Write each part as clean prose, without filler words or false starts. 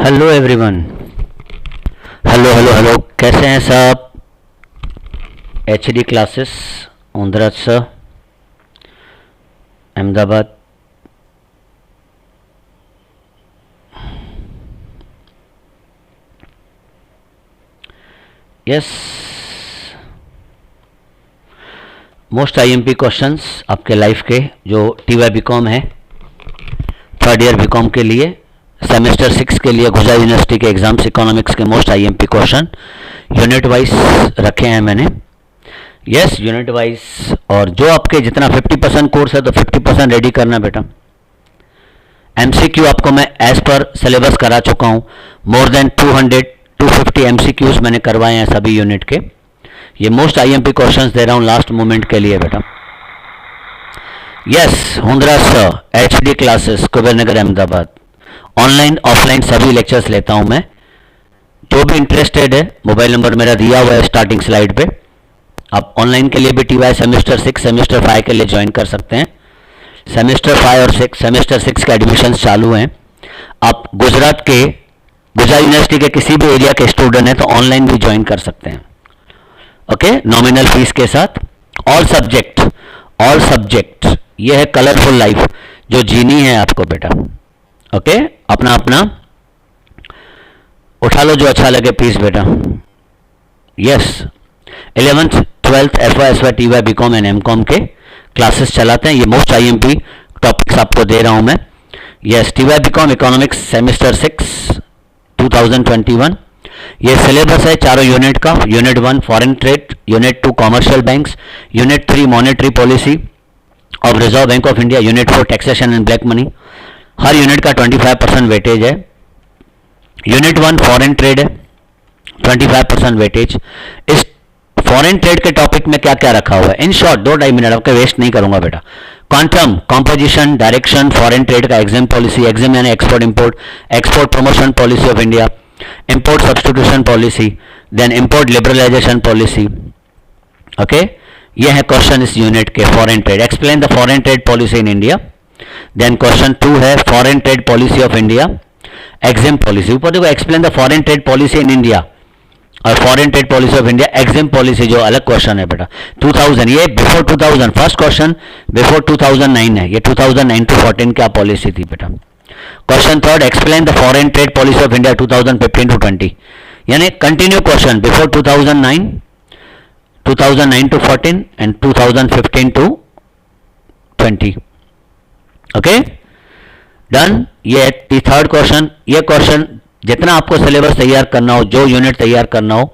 Hello everyone. Hello hello hello, कैसे हैं सब? HD classes Hundraj sir, Ahmedabad. Yes, most IMP questions आपके लाइफ के जो टीवाई बीकॉम है, थर्ड ईयर बीकॉम के लिए, सेमेस्टर 6 के लिए गुजरात यूनिवर्सिटी के एग्जाम्स इकोनॉमिक्स के most IMP question unit wise रखे हैं मैंने। Yes, unit wise. और जो आपके जितना 50% कोर्स है तो 50% रेडी करना बेटा। एमसीक्यू आपको मैं एज पर सिलेबस करा चुका हूँ। मोर देन 250 एमसीक्यूज मैंने करवाए हैं सभी यूनिट के। ये मोस्ट आईएमपी क्वेश्चंस दे रहा हूँ लास्ट मोमेंट के लिए बेटा। Yes, Hundra sir, HD classes, Kuber Nagar, Ahmedabad. Online offline सभी लेक्चर्स लेता हूं मैं। जो भी इंटरेस्टेड है, मोबाइल नंबर मेरा दिया हुआ है स्टार्टिंग स्लाइड पे। आप ऑनलाइन के लिए भी टीवाई सेमेस्टर 6 सेमेस्टर 5 के लिए ज्वाइन कर सकते हैं। सेमेस्टर 5 और 6 सेमेस्टर 6 के एडमिशन्स चालू हैं। आप गुजरात यूनिवर्सिटी के किसी भी एरिया के स्टूडेंट हैं तो ऑनलाइन भी ज्वाइन कर सकते हैं। ओके, नॉमिनल फीस के साथ। ऑल सब्जेक्ट ये है कलरफुल लाइफ जो जीनी है आपको बेटा। ओके, अपना अपना उठा लो जो अच्छा लगे पीस बेटा। Yes, 11th 12th FY TY BCom and MCom के क्लासेस चलाते हैं। ये मोस्ट आईएमपी टॉपिक्स आपको दे रहा हूं मैं। Yes, TY BCom economics semester 6 2021। ये सिलेबस है चारों यूनिट का। Unit 1 foreign trade, unit 2 commercial banks, unit 3 monetary policy of reserve bank of India, unit 4 taxation and black money. हर यूनिट का 25% वेटेज है। यूनिट 1 फॉरेन ट्रेड है, 25% weightage. इस foreign trade के टॉपिक में क्या क्या रखा हुआ है, इन शॉर्ट 2-2.5 मिनट आपके वेस्ट नहीं करूंगा बेटा। Quantum, composition, direction, foreign trade का एग्जाम पॉलिसी, एग्जाम यानी export import, export promotion policy of India, import substitution policy, then import liberalisation policy. Okay, ये है क्वेश्चन इस यूनिट के foreign trade. Explain the foreign trade policy in India. Then question 2 है foreign trade policy of India, EXIM policy. ऊपर देखो, explain the foreign trade policy in India और foreign trade policy of India, EXIM policy जो अलग question है बेटा। 2000, ये before 2000, first question before 2009 है। ये 2009 to 14 क्या पॉलिसी थी बेटा। Question 3, explain the foreign trade policy of India 2015 to 20, यानी continue question before 2009 to 14 and 2015 to 20। Okay, done. ये थर्ड क्वेश्चन। ये क्वेश्चन जितना आपको सिलेबस तैयार करना हो, जो यूनिट तैयार करना हो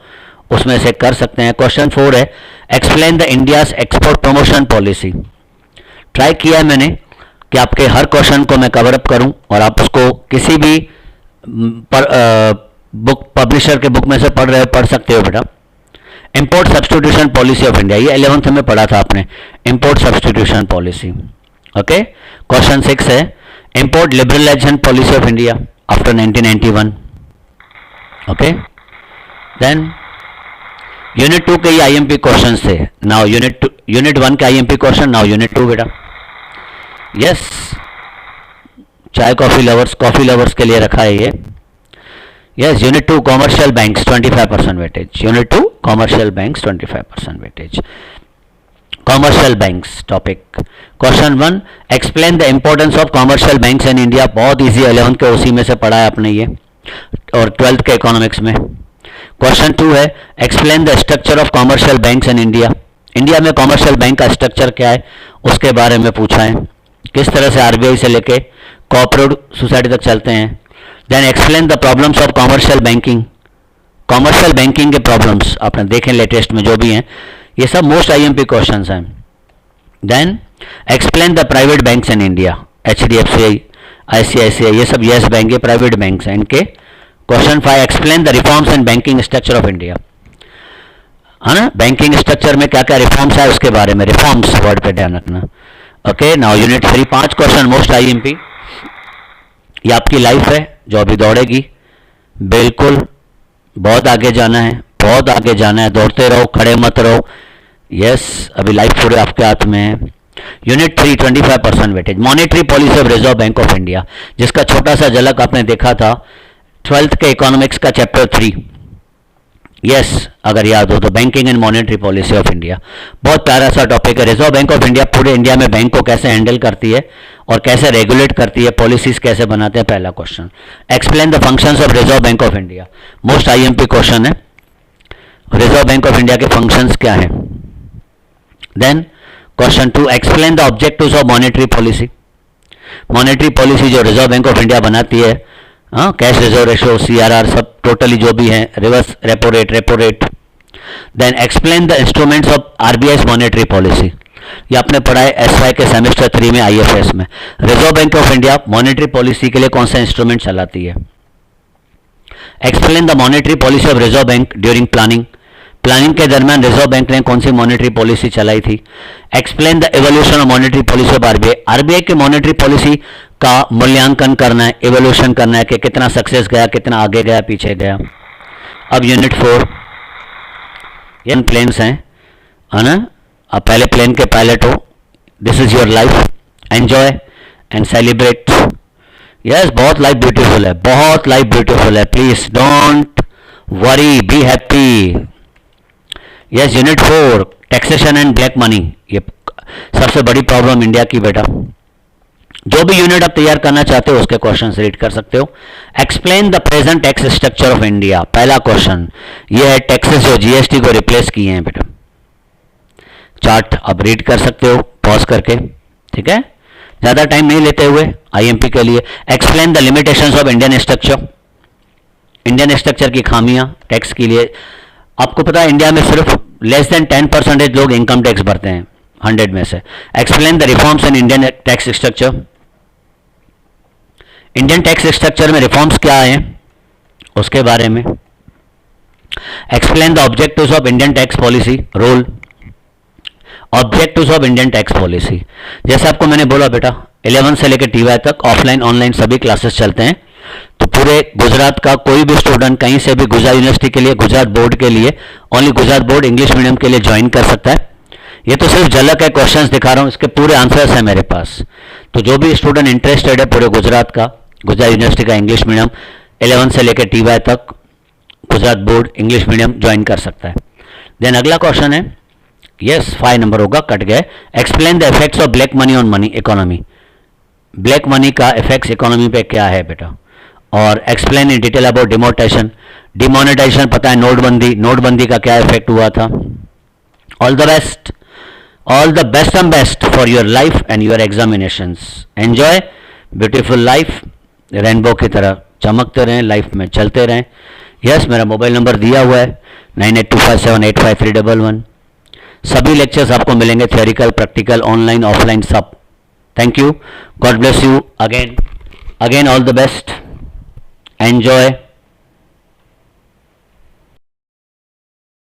उसमें से कर सकते हैं। क्वेश्चन 4 है explain the India's export promotion policy. Try किया है मैंने कि आपके हर क्वेश्चन को मैं कवर अप करूं और आप उसको किसी भी बुक पब्लिशर के बुक में से पढ़ सकते हो बेटा। Import substitution policy of India, ये 11th में पढ़ा था आपने, import substitution policy. Okay, question 6 है import liberalisation policy of India after 1991। Okay, then unit 2 के ये आईएमपी क्वेश्चन थे। नाउ यूनिट 1 के आईएमपी क्वेश्चन, नाउ यूनिट 2 बेटा। यस, चाय कॉफी लवर्स के लिए रखा है ये। Yes, unit 2 commercial banks 25% weightage. Unit 2 commercial banks 25% weightage. Commercial banks topic. Question 1, explain the importance of commercial banks in India. बहुत इजी, 11th के उसी में से पढ़ा है आपने ये, और 12th के इकोनॉमिक्स में। क्वेश्चन 2 है explain the structure of commercial banks in India. India में कॉमर्शियल बैंक का स्ट्रक्चर क्या है उसके बारे में पूछा है। किस तरह से आरबीआई से लेके कॉर्पोरेट सोसाइटी तक चलते हैं। Then explain the problems of commercial banking. Commercial banking के प्रॉब्लम्स आपने देखे लेटेस्ट में जो भी हैं, ये सब मोस्ट आईएमपी क्वेश्चंस हैं। Then explain the private banks in India, HDFC, ICICI, ये सब यस बैंक के प्राइवेट बैंक्स हैं इनके। Question 5, explain the reforms in banking structure of India, है ना। बैंकिंग स्ट्रक्चर में क्या क्या रिफॉर्म्स है उसके बारे में, रिफॉर्म्स वर्ड पे ध्यान रखना। Okay, now unit 3, 5 question most IMP. ये आपकी लाइफ है जो अभी दौड़ेगी, बिल्कुल बहुत आगे जाना है, बहुत आगे जाना है। दौड़ते रहो, खड़े मत रहो। यस, अभी लाइफ पूरे आपके हाथ में है। Unit 3 25% weightage. Monetary policy of reserve bank of India, जिसका छोटा सा झलक आपने देखा था ट्वेल्थ के इकोनॉमिक्स का चैप्टर 3, यस अगर याद हो तो, banking and monetary policy of India. बहुत प्यारा सा टॉपिक है। रिजर्व बैंक ऑफ इंडिया पूरे इंडिया में बैंक को कैसे हैंडल करती है और कैसे रेगुलेट करती है, पॉलिसीज कैसे बनाते हैं। पहला question, explain the functions of reserve bank of India. Most IMP question है, रिजर्व बैंक ऑफ इंडिया के फंक्शंस क्या हैं। Then question 2, explain the objectives of monetary policy. Monetary policy जो रिजर्व बैंक ऑफ इंडिया बनाती है, cash reserve ratio, CRR, सब totally जो भी है, reverse repo rate. Then explain the instruments of RBI monetary policy. ये आपने पढ़ा है एसवाई के सेमेस्टर 3 में, आईएफएस में। Reserve bank of India monetary policy के लिए कौन सा इंस्ट्रूमेंट चलाती है। Explain the monetary policy of reserve bank during planning. Planning के दरमियान रिजर्व बैंक ने कौन सी मॉनेटरी पॉलिसी चलाई थी। Explain the evolution of monetary policy of RBI. RBI की मॉनेटरी पॉलिसी का मूल्यांकन करना है, इवोल्यूशन करना है कि कितना सक्सेस गया, कितना आगे गया, पीछे गया। अब यूनिट 4, ये प्लेन्स हैं, है ना। अब पहले प्लेन के पायलट हो, this is your life, enjoy and celebrate. Yes, बहुत लाइफ ब्यूटीफुल है, बहुत लाइफ ब्यूटीफुल है। Please don't worry, be happy. Yes, unit 4, taxation and black money. ये सबसे बड़ी प्रॉब्लम इंडिया की बेटा। जो भी यूनिट आप तैयार करना चाहते हो उसके क्वेश्चन रीड कर सकते हो। Explain the present tax structure of India. पहला क्वेश्चन ये है, टैक्सेस जो जीएसटी को रिप्लेस किए हैं बेटा। चार्ट आप रीड कर सकते हो पॉज करके, ठीक है, ज्यादा टाइम नहीं लेते हुए आईएमपी के लिए। Explain the limitations of Indian structure. Indian structure की खामियां टैक्स के लिए। आपको पता है इंडिया में सिर्फ लेस देन 10% लोग इनकम टैक्स भरते हैं 100 में से। Explain the reforms in Indian tax structure. Indian tax structure में रिफॉर्म्स क्या हैं उसके बारे में। Explain the objectives of Indian tax policy, role. Objectives of Indian tax policy, जैसे आपको मैंने बोला बेटा 11 से लेकर टीवाई तक ऑफलाइन ऑनलाइन सभी क्लासेस चलते हैं। तो पूरे गुजरात का कोई भी स्टूडेंट कहीं से भी गुजरात यूनिवर्सिटी के लिए, गुजरात बोर्ड के लिए, only Gujarat board English medium के लिए ज्वाइन कर सकता है। ये तो सिर्फ झलक है, क्वेश्चंस दिखा रहा हूँ, इसके पूरे आंसर्स हैं मेरे पास। तो जो भी स्टूडेंट इंटरेस्टेड है पूरे गुजरात का, गुजरात यूनिवर्सिटी का इंग्लिश मीडियम 11 से लेकर टीवाई तक Gujarat board English medium join कर सकता है। देन अगला क्वेश्चन है, यस 5 नंबर होगा, कट गए। Explain the effects of black money on money economy. Black money का इफेक्ट्स इकोनॉमी पे क्या है बेटा। और explain in detail about demonetisation. Demonetisation पता है, नोटबंदी, नोटबंदी का क्या इफेक्ट हुआ था। All the best, all the best and best for your life and your examinations. Enjoy beautiful life, rainbow की तरह चमकते रहें, लाइफ में चलते रहें। यस, मेरा मोबाइल नंबर दिया हुआ है 9825785311। सभी लेक्चर्स आपको मिलेंगे, थ्योरिकल, प्रैक्टिकल, ऑनलाइन, ऑफलाइन, सब। Thank you, God bless you again, all the best, enjoy.